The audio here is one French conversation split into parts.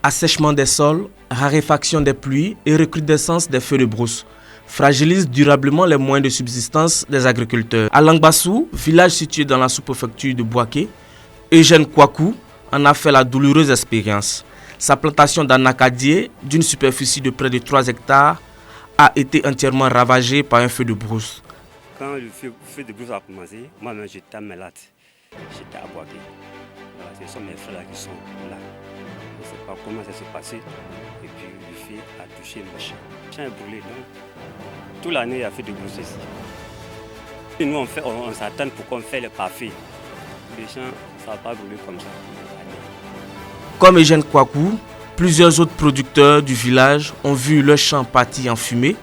Assèchement des sols, raréfaction des pluies et recrudescence des feux de brousse fragilisent durablement les moyens de subsistance des agriculteurs. À Langbassou, village situé dans la sous-préfecture de Bouaké, Eugène Kouakou en a fait la douloureuse expérience. Sa plantation d'anacadier, d'une superficie de près de 3 hectares, a été entièrement ravagée par un feu de brousse. Quand le feu de brousse a commencé, moi-même j'étais malade. J'étais à Bouaké. Voilà, ce sont mes frères qui sont là. Je ne sais pas comment ça s'est passé. Et puis le feu a touché mon champ. Le champ est brûlé. Donc, toute l'année, il y a fait de brousse ici. Et nous, on s'attend pour qu'on fasse les parfaits. Les champs, ça ne va pas brûler comme ça. Comme Eugène Kouakou, plusieurs autres producteurs du village ont vu leur champ parti en fumée,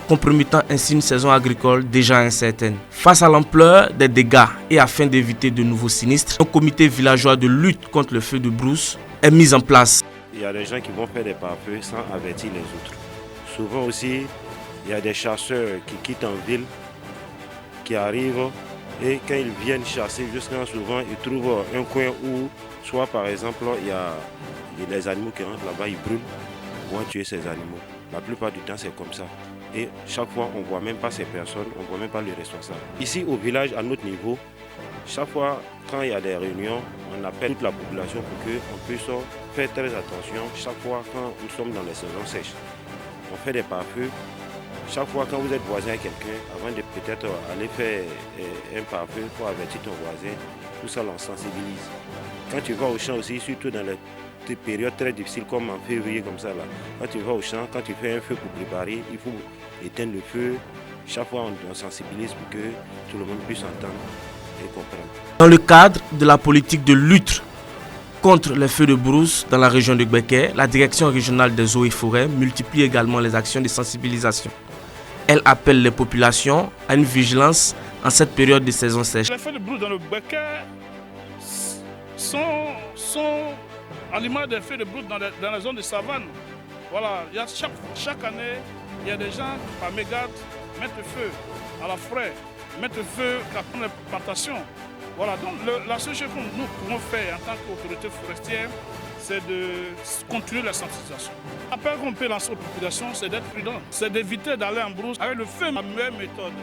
compromettant ainsi une saison agricole déjà incertaine. Face à l'ampleur des dégâts et afin d'éviter de nouveaux sinistres, un comité villageois de lutte contre le feu de brousse est mis en place. Il y a des gens qui vont faire des pare-feux sans avertir les autres. Souvent aussi, il y a des chasseurs qui quittent en ville, qui arrivent et quand ils viennent chasser, jusqu'à souvent, ils trouvent un coin où, soit par exemple, il y a les animaux qui rentrent là-bas, ils brûlent, vont tuer ces animaux. La plupart du temps, c'est comme ça. Et chaque fois, on ne voit même pas ces personnes, on ne voit même pas les responsables. Ici, au village, à notre niveau, chaque fois, quand il y a des réunions, on appelle toute la population pour qu'on puisse faire très attention. Chaque fois, quand nous sommes dans les saisons sèches, on fait des pare-feux. Chaque fois, quand vous êtes voisin à quelqu'un, avant de peut-être aller faire un pare-feu pour avertir ton voisin, tout ça, on sensibilise. Quand tu vas au champ aussi, surtout dans les périodes très difficiles comme en février, comme ça, là, quand tu vas au champ, quand tu fais un feu pour préparer, il faut éteindre le feu. Chaque fois, on sensibilise pour que tout le monde puisse entendre et comprendre. Dans le cadre de la politique de lutte contre les feux de brousse dans la région de Gbeke, la direction régionale des eaux et forêts multiplie également les actions de sensibilisation. Elle appelle les populations à une vigilance en cette période de saison sèche. Les feux de brousse dans le Gbeke sont à l'image des feux de brousse dans la zone de savane. Voilà, chaque année, il y a des gens qui, par mégarde, mettent le feu à la forêt, mettent le feu à les plantations. Voilà, donc la seule chose que nous pouvons faire en tant qu'autorité forestière, c'est de continuer la sensibilisation. L'appel qu'on peut lancer aux populations, c'est d'être prudent, c'est d'éviter d'aller en brousse. Avec le feu, la meilleure méthode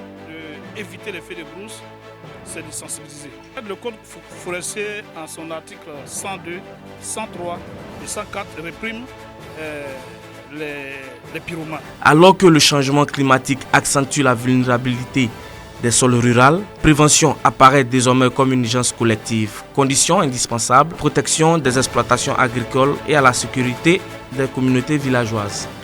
d'éviter les feux de brousse, c'est de sensibiliser. Le code forestier, en son article 102, 103 et 104, réprime les pyromanes. Alors que le changement climatique accentue la vulnérabilité des sols ruraux, prévention apparaît désormais comme une urgence collective. Condition indispensable, protection des exploitations agricoles et à la sécurité des communautés villageoises.